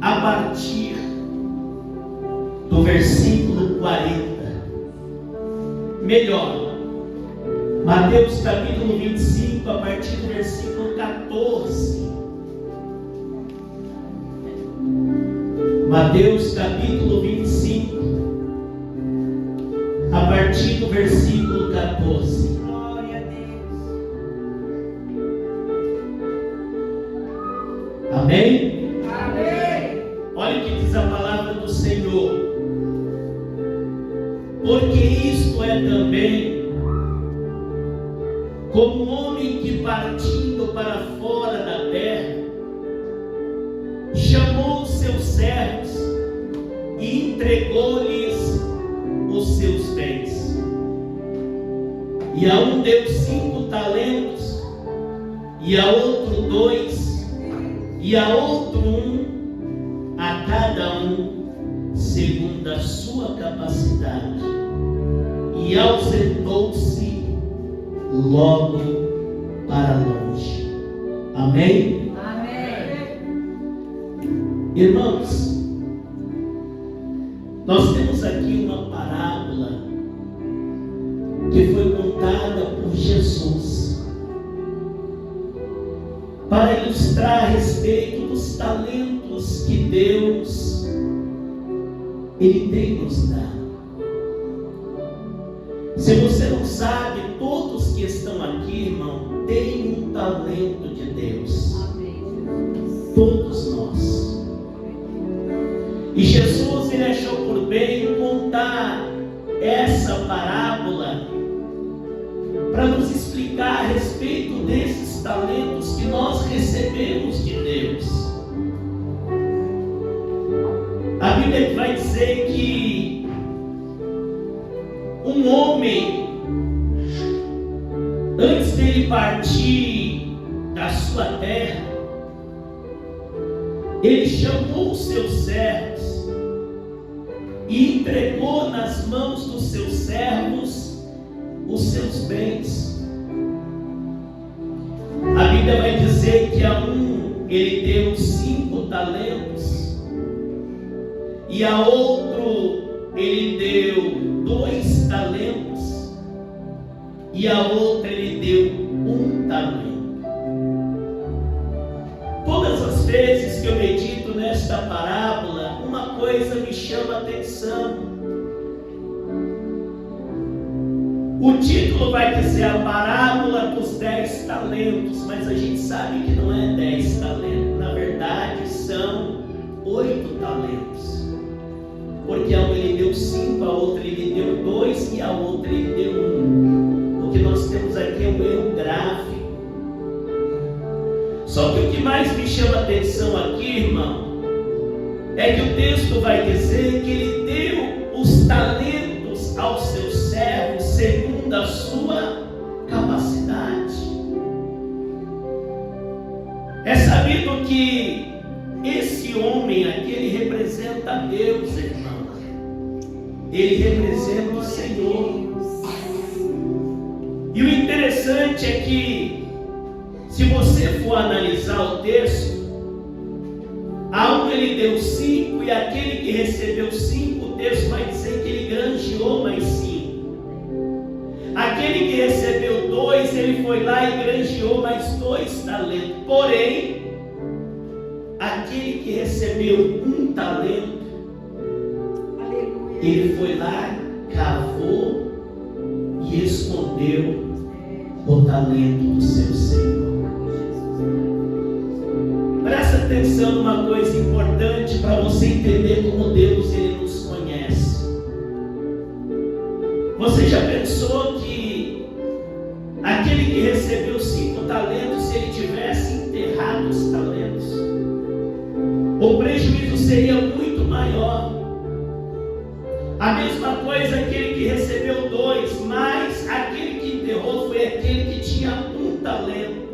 a partir do versículo 40. Melhor, Mateus capítulo 25, a partir do versículo 14. Mateus capítulo 25, a partir do versículo 14. Glória a Deus. Amém? Amém. Olha o que diz a palavra do Senhor. Porque isto é também como um homem que, partindo para fora da terra, chamou os seus servos e entregou-lhes os seus bens. E a um deu 5 talentos, e a outro 2, e a outro 1, a cada um segundo a sua capacidade. E ausentou-se logo para longe. Amém? Amém. Irmãos, nós temos aqui uma parábola que foi contada por Jesus para ilustrar a respeito dos talentos que Deus Ele tem nos dado. Se você não sabe, todos que estão aqui, irmão, têm um talento de Deus. Amém. Todos nós. E Jesus, ele achou por bem contar essa parábola para nos explicar a respeito desses talentos que nós recebemos de Deus. A Bíblia vai dizer que um homem, antes dele partir da sua terra, ele chamou os seus servos e entregou nas mãos dos seus servos os seus bens. A Bíblia vai dizer que a um ele deu 5 talentos, e a outro ele deu 2 talentos, e a outra ele deu 1 talento. Todas as vezes que eu medito nesta parábola, uma coisa me chama a atenção. O título vai dizer a parábola dos 10 talentos, mas a gente sabe que não é 10 talentos, na verdade são 8 talentos. Porque a um ele deu 5, a outra ele deu 2 e a outra ele deu 1. O que nós temos aqui é um erro gráfico. Só que o que mais me chama a atenção aqui, irmão, é que o texto vai dizer que ele deu os talentos aos seus servos segundo a sua capacidade. É sabido que esse homem aqui, ele representa Deus, irmão. Ele representa o Senhor. E o interessante é que, se você for analisar o texto, a um ele deu 5, e aquele que recebeu 5, o texto vai dizer que ele granjeou mais 5. Aquele que recebeu 2, ele foi lá e granjeou mais 2 talentos. Porém, aquele que recebeu 1 talento, ele foi lá, cavou e escondeu o talento do seu Senhor. Presta atenção numa coisa importante para você entender como Deus ele nos conhece. Você já pensou que aquele que recebeu 5 talentos, se ele tivesse enterrado os talentos, o prejuízo seria muito maior? A mesma coisa aquele que recebeu 2, mas aquele que enterrou foi aquele que tinha 1 talento.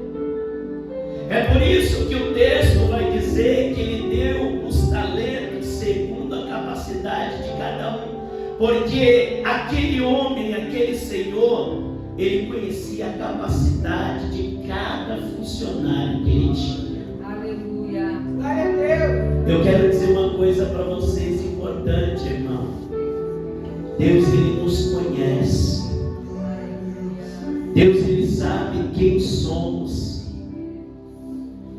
É por isso que o texto vai dizer que ele deu os talentos segundo a capacidade de cada um. Porque aquele homem, aquele senhor, ele conhecia a capacidade de cada funcionário que ele tinha. Aleluia. Glória a Deus. Eu quero dizer para vocês importante, irmão. Deus, Ele nos conhece. Deus, Ele sabe quem somos.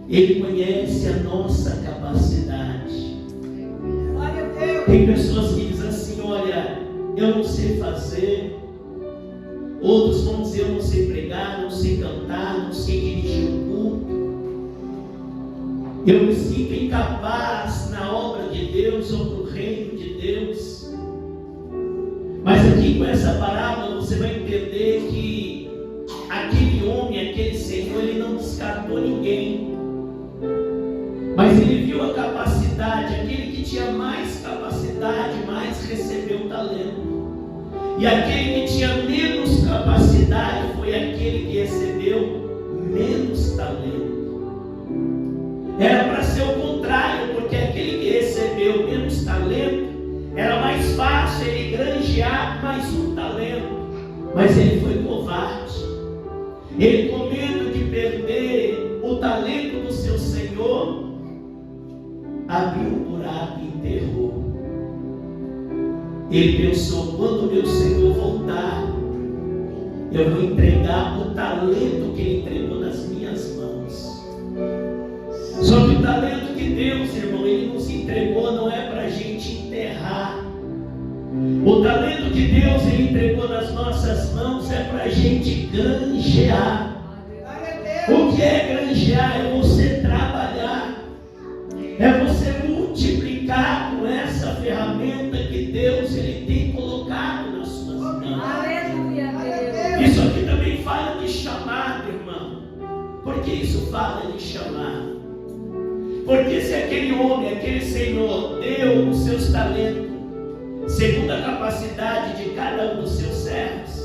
Ele conhece a nossa capacidade. Tem pessoas que dizem assim: olha, eu não sei fazer. Outros vão dizer: eu não sei pregar, não sei cantar, não sei dirigir o culto. Eu me sinto incapaz na obra de Deus ou no reino de Deus. Mas aqui com essa parábola você vai entender que aquele homem, aquele Senhor, ele não descartou ninguém. Mas ele viu a capacidade, aquele que tinha mais capacidade, mais recebeu o talento. E aquele que tinha menos capacidade foi aquele que recebeu menos talento. Era para ser o contrário, porque aquele que recebeu menos talento, era mais fácil ele granjear mais um talento. Mas ele foi covarde. Ele, com medo de perder o talento do seu Senhor, abriu um buraco e enterrou. Ele pensou: quando meu Senhor voltar, eu vou entregar o talento que Ele entregou nas minhas mãos. Só que o talento que Deus, irmão, Ele nos entregou não é para a gente enterrar. O talento que Deus, Ele entregou nas nossas mãos é para a gente granjear. O que é granjear? É você trabalhar. É você multiplicar com essa ferramenta que Deus, Ele tem colocado nas suas mãos. Isso aqui também fala de chamado, irmão. Porque isso fala de chamado. Porque se aquele homem, aquele Senhor deu os seus talentos segundo a capacidade de cada um dos seus servos,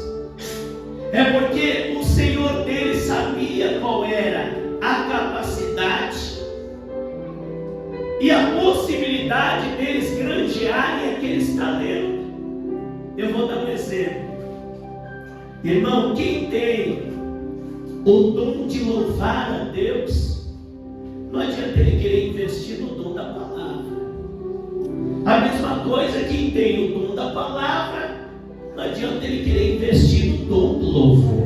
é porque o Senhor dele sabia qual era a capacidade e a possibilidade deles granjearem aqueles talentos. Eu vou dar um exemplo. Irmão, quem tem o dom de louvar a Deus, não adianta ele querer investir no dom da palavra. A mesma coisa, quem tem o dom da palavra, não adianta ele querer investir no dom do louvor.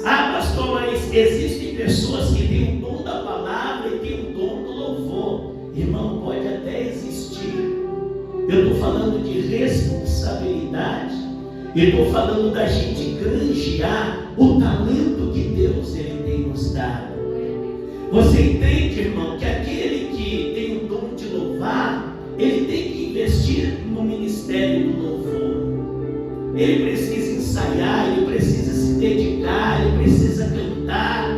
Ah, pastor, mas existem pessoas que têm o dom da palavra e têm o dom do louvor. Irmão, pode até existir. Eu estou falando de responsabilidade. Eu estou falando da gente granjear o talento que Deus, Ele tem nos dado. Você entende, irmão, que aquele que tem o dom de louvar, ele tem que investir no ministério do louvor. Ele precisa ensaiar, ele precisa se dedicar, ele precisa cantar.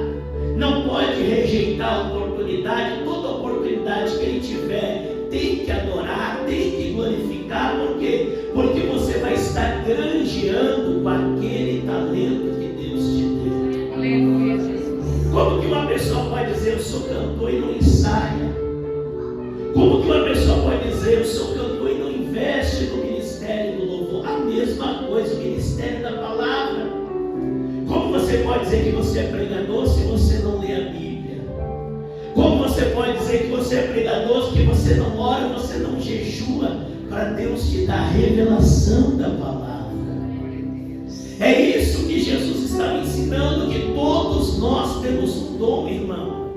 Não pode rejeitar a oportunidade. Toda oportunidade que ele tiver, tem que adorar, tem que glorificar. Por quê? Porque você vai estar granjeando com aquele talento que Deus te deu. Aleluia, Jesus. Como que uma pessoa pode dizer: eu sou cantor e não ensaia? Como que uma pessoa pode dizer: eu sou cantor e não investe no ministério do louvor? A mesma coisa, o ministério da palavra. Como você pode dizer que você é pregador se você não lê a Bíblia? Como você pode dizer que você é pregador se você não ora, você não jejua para Deus te dar a revelação da palavra? É isso que Jesus estava ensinando, que todos nós temos um dom, irmão.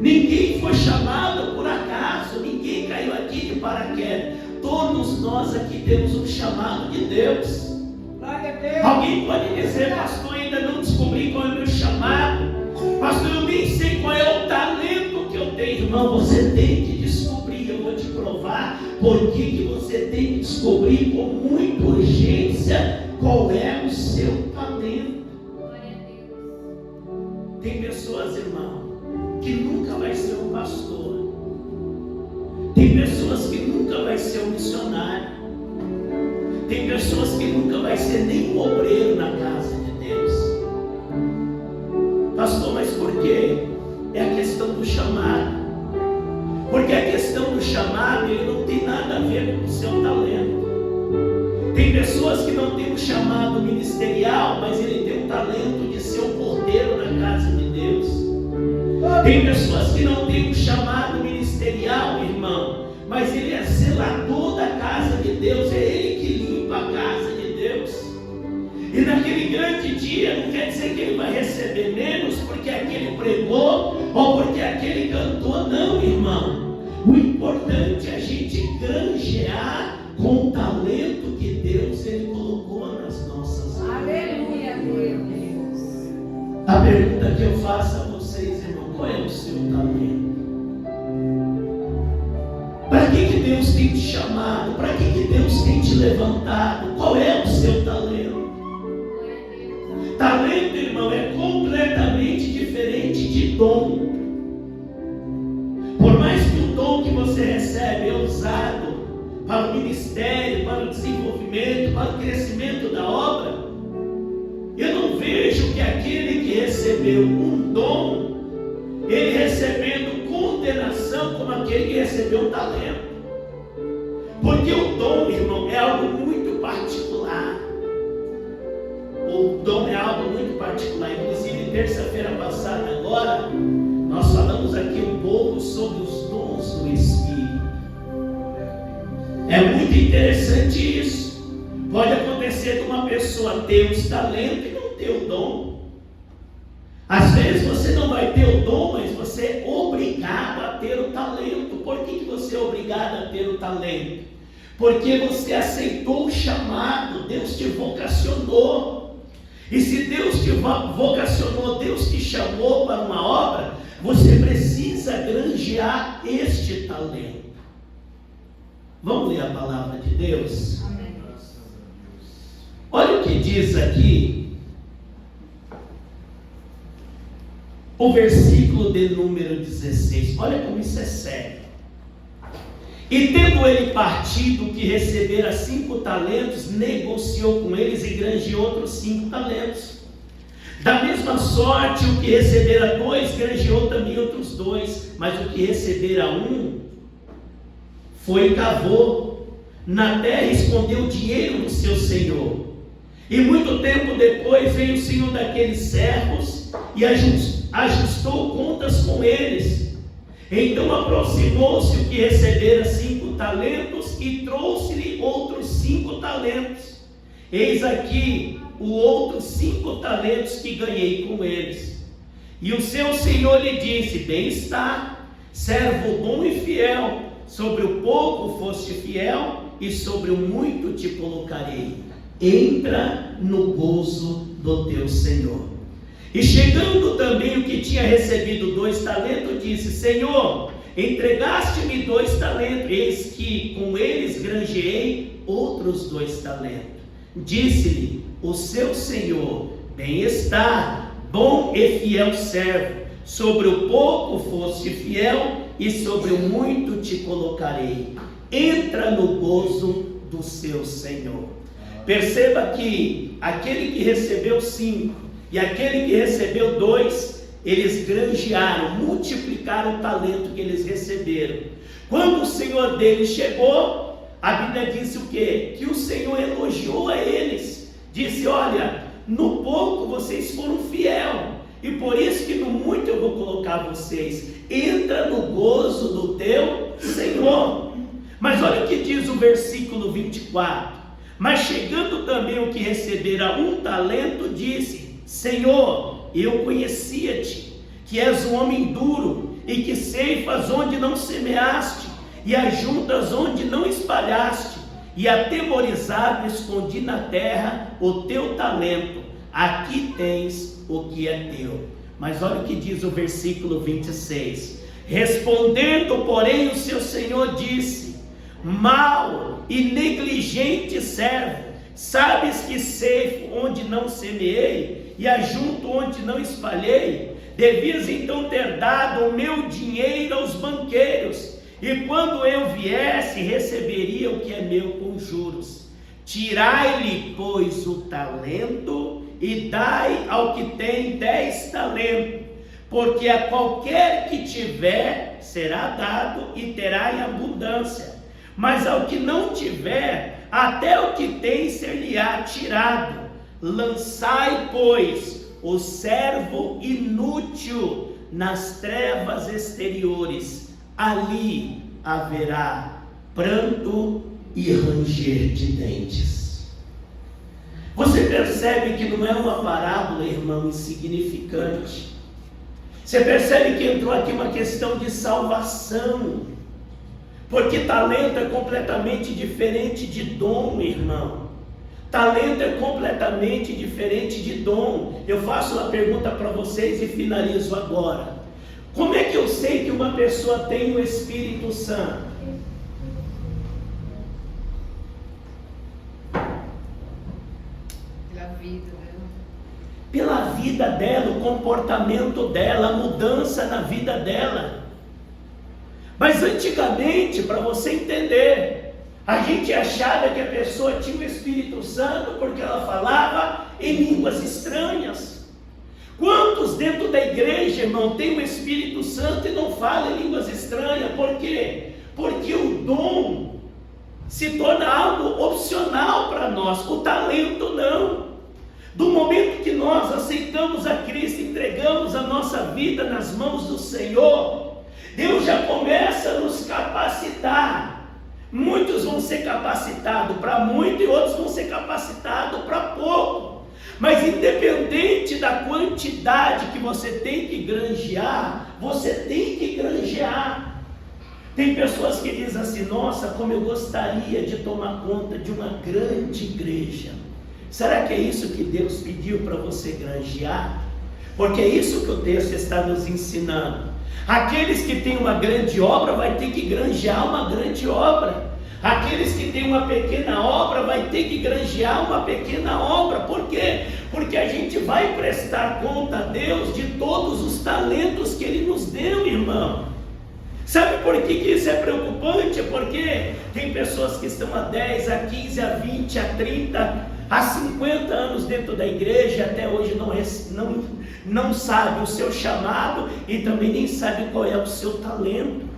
Ninguém foi chamado por acaso, ninguém caiu aqui de paraquedas. Todos nós aqui temos um chamado de Deus. Alguém pode dizer: pastor, ainda não descobri qual é o meu chamado. Pastor, eu nem sei qual é o talento que eu tenho. Irmão, você tem que descobrir. Eu vou te provar por que você tem que descobrir com muita urgência qual é o seu talento. Tem pessoas, irmão, que nunca vai ser um pastor. Tem pessoas que nunca vai ser um missionário. Tem pessoas que nunca vai ser nem um obreiro na casa de Deus. Pastor, mas por quê? É a questão do chamado. Porque a questão do chamado, ele não tem nada a ver com o seu talento. Tem pessoas que não têm um chamado ministerial, mas ele tem um talento de ser um porteiro na casa de Deus. Tem pessoas que não têm um chamado ministerial, irmão, naquele grande dia não quer dizer que ele vai receber menos porque aquele pregou ou porque aquele cantou, não, irmão. O importante é a gente granjear com o talento que Deus ele colocou nas nossas vidas. Aleluia, Deus. A pergunta que eu faço a vocês, irmão, qual é o seu talento? Para que Deus tem te chamado? Para que Deus tem te levantado? Qual é o seu talento? Talento, irmão, é completamente diferente de dom. Por mais que o dom que você recebe é usado para o ministério, para o desenvolvimento, para o crescimento da obra, eu não vejo que aquele que recebeu um dom, ele recebendo condenação como aquele que recebeu um talento. Porque o dom, irmão, é algo muito particular. O dom é algo muito particular. Inclusive, terça-feira passada agora, nós falamos aqui um pouco sobre os dons do Espírito. É muito interessante isso. Pode acontecer de uma pessoa ter os talentos e não ter o dom. Às vezes você não vai ter o dom, mas você é obrigado a ter o talento. Por que você é obrigado a ter o talento? Porque você aceitou o chamado, Deus te vocacionou. E se Deus te vocacionou, Deus te chamou para uma obra, você precisa granjear este talento. Vamos ler a palavra de Deus? Amém. Olha o que diz aqui, o versículo de número 16. Olha como isso é sério. E tendo ele partido o que recebera 5 talentos, negociou com eles e granjeou outros 5 talentos. Da mesma sorte, o que recebera 2, granjeou também outros 2. Mas o que recebera 1, foi e cavou na terra e escondeu o dinheiro do seu senhor. E muito tempo depois veio o senhor daqueles servos e ajustou contas com eles. Então aproximou-se o que recebera 5 talentos e trouxe-lhe outros 5 talentos. Eis aqui os outros 5 talentos que ganhei com eles. E o seu senhor lhe disse: bem está, servo bom e fiel, sobre o pouco foste fiel, e sobre o muito te colocarei. Entra no gozo do teu Senhor. E chegando também o que tinha recebido 2 talentos, disse: Senhor, entregaste-me 2 talentos, eis que com eles granjeei outros 2 talentos. Disse-lhe o seu Senhor: bem está, bom e fiel servo, sobre o pouco foste fiel, e sobre o muito te colocarei. Entra no gozo do seu Senhor. Perceba que aquele que recebeu 5 e aquele que recebeu 2, eles granjearam, multiplicaram o talento que eles receberam. Quando o Senhor deles chegou, a Bíblia disse o quê? Que o Senhor elogiou a eles. Disse: olha, no pouco vocês foram fiel, e por isso que no muito eu vou colocar vocês. Entra no gozo do teu Senhor. Mas olha o que diz o versículo 24. Mas chegando também o que recebera 1 talento, disse: Senhor, eu conhecia-te, que és um homem duro, e que ceifas onde não semeaste, e ajuntas onde não espalhaste, e atemorizado escondi na terra o teu talento. Aqui tens o que é teu. Mas olha o que diz o versículo 26. Respondendo, porém, o seu senhor disse: mau e negligente servo, sabes que ceifo onde não semeei, e ajunto onde não espalhei? Devias então ter dado o meu dinheiro aos banqueiros, e quando eu viesse, receberia o que é meu com juros. Tirai-lhe, pois, o talento, e dai ao que tem 10 talentos, porque a qualquer que tiver será dado e terá em abundância, mas ao que não tiver, até o que tem ser-lhe-á tirado. Lançai, pois, o servo inútil nas trevas exteriores, ali haverá pranto e ranger de dentes. Você percebe que não é uma parábola, irmão, insignificante. Você percebe que entrou aqui uma questão de salvação. Porque talento é completamente diferente de dom, irmão. Talento é completamente diferente de dom. Eu faço uma pergunta para vocês e finalizo agora. Como é que eu sei que uma pessoa tem o Espírito Santo? Pela vida dela. Pela vida dela, o comportamento dela, a mudança na vida dela. Mas antigamente, para você entender, a gente achava que a pessoa tinha o Espírito Santo porque ela falava em línguas estranhas. Quantos dentro da igreja, irmão, tem o Espírito Santo e não fala em línguas estranhas? Por quê? Porque o dom se torna algo opcional para nós, o talento não. Do momento que nós aceitamos a Cristo, entregamos a nossa vida nas mãos do Senhor, Deus já começa a nos capacitar. Muitos vão ser capacitados para muito e outros vão ser capacitados para pouco. Mas independente da quantidade que você tem que granjear, você tem que granjear. Tem pessoas que dizem assim: nossa, como eu gostaria de tomar conta de uma grande igreja. Será que é isso que Deus pediu para você granjear? Porque é isso que o texto está nos ensinando. Aqueles que têm uma grande obra vai ter que granjear uma grande obra. Aqueles que têm uma pequena obra vai ter que granjear uma pequena obra. Por quê? Porque a gente vai prestar conta a Deus de todos os talentos que Ele nos deu, irmão. Sabe por que isso é preocupante? Porque tem pessoas que estão há 10, a 15, a 20, a 30, há 50 anos dentro da igreja, até hoje não sabe o seu chamado e também nem sabe qual é o seu talento.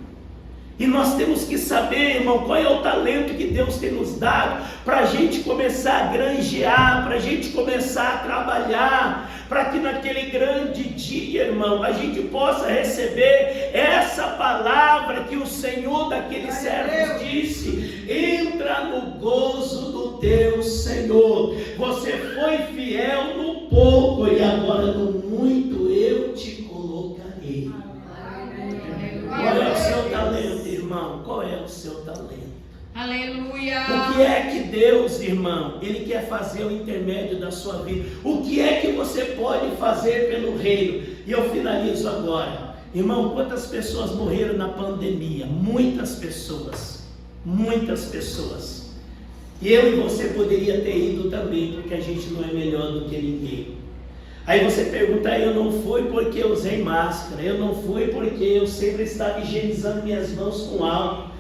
E nós temos que saber, irmão, qual é o talento que Deus tem nos dado, para a gente começar a granjear, para a gente começar a trabalhar, para que naquele grande dia, irmão, a gente possa receber essa palavra que o Senhor daqueles servos disse: entra no gozo do teu Senhor. Você foi fiel no pouco e agora no muito eu te colocarei. Qual é o seu talento, irmão? Qual é o seu talento? Aleluia! O que é que Deus, irmão, Ele quer fazer o intermédio da sua vida? O que é que você pode fazer pelo reino? E eu finalizo agora. Irmão, quantas pessoas morreram na pandemia? Muitas pessoas. Muitas pessoas. E eu e você poderia ter ido também, porque a gente não é melhor do que ninguém. Aí você pergunta: eu não fui porque eu usei máscara, eu não fui porque eu sempre estava higienizando minhas mãos com álcool,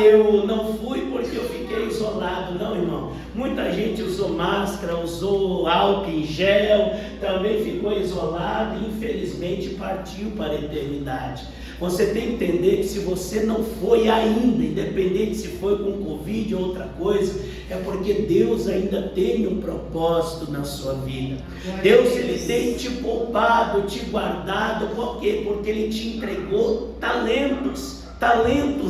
eu não fui porque eu fiquei isolado. Não, irmão, muita gente usou máscara, usou álcool em gel, também ficou isolado e infelizmente partiu para a eternidade. Você tem que entender que se você não foi ainda, independente se foi com Covid ou outra coisa, é porque Deus ainda tem um propósito na sua vida. Deus, Ele tem te poupado, te guardado. Por quê? Porque Ele te entregou talentos,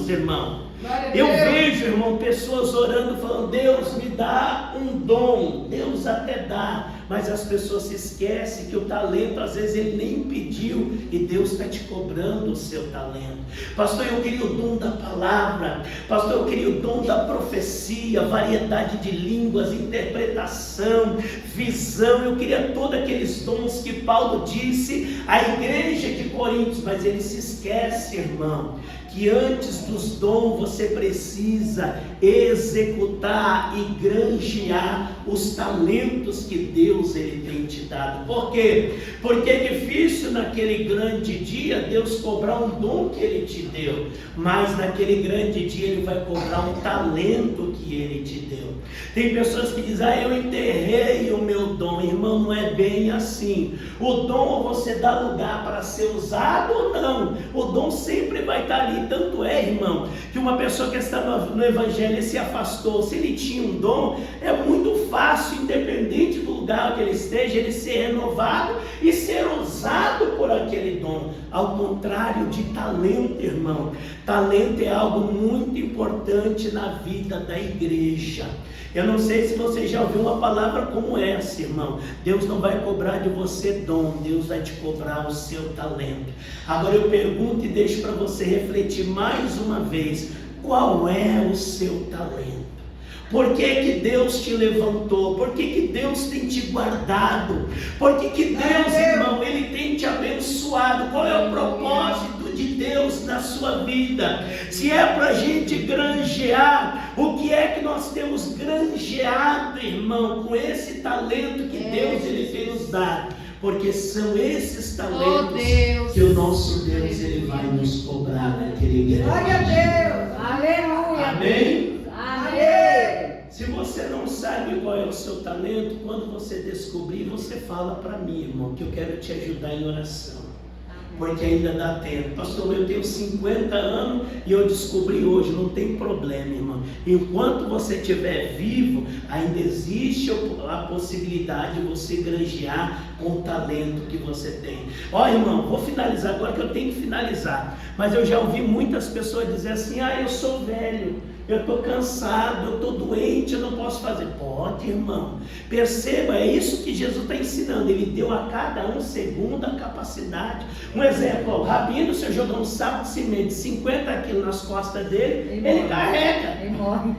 irmão. Eu vejo, irmão, pessoas orando, falando: Deus, me dá um dom. Deus até dá, mas as pessoas se esquecem que o talento, às vezes, Ele nem pediu e Deus está te cobrando o seu talento. Pastor, eu queria o dom da palavra. Pastor, eu queria o dom da profecia, variedade de línguas, interpretação, visão. Eu queria todos aqueles dons que Paulo disse à igreja de Coríntios, mas ele se esquece, irmão, que antes dos dons você precisa executar e granjear os talentos que Deus Ele tem te dado. Por quê? Porque é difícil naquele grande dia Deus cobrar um dom que Ele te deu, mas naquele grande dia Ele vai cobrar um talento que Ele te deu. Tem pessoas que dizem: eu enterrei o meu dom. Irmão, não é bem assim. O dom, você dá lugar para ser usado ou não, o dom sempre vai estar ali. Tanto é, irmão, que uma pessoa que está no evangelho se afastou, se ele tinha um dom, é muito fácil, independente do lugar que ele esteja, ele ser renovado e ser usado por aquele dom. Ao contrário de talento, irmão. Talento é algo muito importante na vida da igreja. Eu não sei se você já ouviu uma palavra como essa, irmão. Deus não vai cobrar de você dom, Deus vai te cobrar o seu talento. Agora eu pergunto e deixo para você refletir mais uma vez: qual é o seu talento? Por que que Deus te levantou? Por que que Deus tem te guardado? Por que que Deus, irmão, Ele tem te abençoado? Qual é o propósito de Deus na sua vida? Se é para a gente granjear, o que é que nós temos granjeado, irmão, com esse talento que Deus Ele tem nos dado? Porque são esses talentos que o nosso Deus Ele vai nos cobrar naquele dia. Glória a Deus! Aleluia! Amém? Amém! Se você não sabe qual é o seu talento, quando você descobrir, você fala para mim, irmão, que eu quero te ajudar em oração. Porque ainda dá tempo. Pastor, eu tenho 50 anos e eu descobri hoje, não tem problema, irmão. Enquanto você estiver vivo, ainda existe a possibilidade de você granjear com o talento que você tem. Ó, irmão, vou finalizar agora, que eu tenho que finalizar. Mas eu já ouvi muitas pessoas dizer assim: eu sou velho, eu estou cansado, eu estou doente, eu não posso fazer. Pode, irmão. Perceba, é isso que Jesus está ensinando. Ele deu a cada um segundo a capacidade. Um exemplo, o Rabino, se eu jogar um saco de cimento de 50 quilos nas costas dele, ele carrega. Ele morre.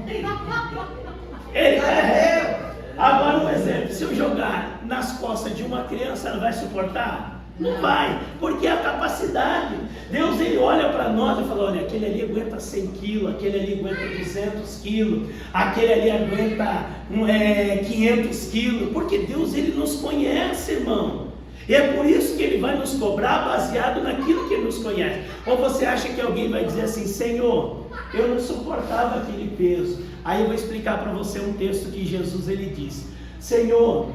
Ele carrega. Agora um exemplo, se eu jogar nas costas de uma criança, ela vai suportar? Não vai, porque é a capacidade. Deus, Ele olha para nós e fala: olha, aquele ali aguenta 100 quilos, aquele ali aguenta 200 quilos, aquele ali aguenta 500 quilos, porque Deus, Ele nos conhece, irmão. E é por isso que Ele vai nos cobrar baseado naquilo que Ele nos conhece. Ou você acha que alguém vai dizer assim: Senhor, eu não suportava aquele peso. Aí eu vou explicar para você um texto que Jesus, Ele disse: Senhor,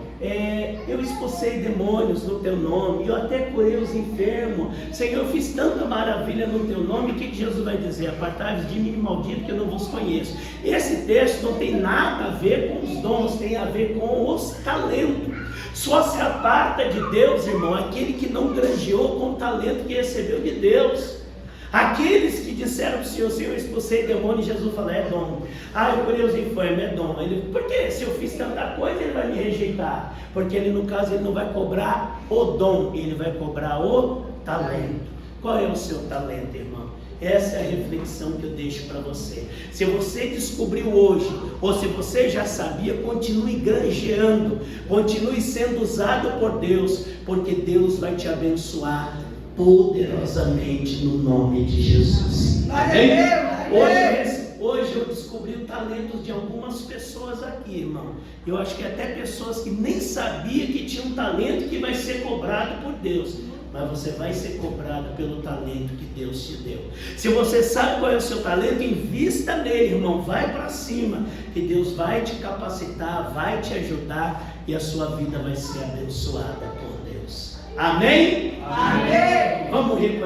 eu expulsei demônios no teu nome, eu até curei os enfermos, Senhor, eu fiz tanta maravilha no teu nome. O que Jesus vai dizer? Apartai-vos de mim, maldito, que eu não vos conheço. Esse texto não tem nada a ver com os dons, tem a ver com os talentos. Só se aparta de Deus, irmão, aquele que não granjeou com o talento que recebeu de Deus. Aqueles que disseram para o Senhor: Senhor, eu expulsei demônio, e Jesus falou: é dom. Eu curei os enfermos, é dom. Ele: por que? Se eu fiz tanta coisa, Ele vai me rejeitar. Porque Ele, no caso, Ele não vai cobrar o dom, Ele vai cobrar o talento. Qual é o seu talento, irmão? Essa é a reflexão que eu deixo para você. Se você descobriu hoje, ou se você já sabia, continue granjeando, continue sendo usado por Deus, porque Deus vai te abençoar poderosamente no nome de Jesus. Hoje eu descobri o talento de algumas pessoas aqui, irmão. Eu acho que até pessoas que nem sabiam que tinha um talento que vai ser cobrado por Deus. Mas você vai ser cobrado pelo talento que Deus te deu. Se você sabe qual é o seu talento, invista nele, irmão. Vai para cima, que Deus vai te capacitar, vai te ajudar, e a sua vida vai ser abençoada por Deus. Amém? Amém! Vamos reconhecer.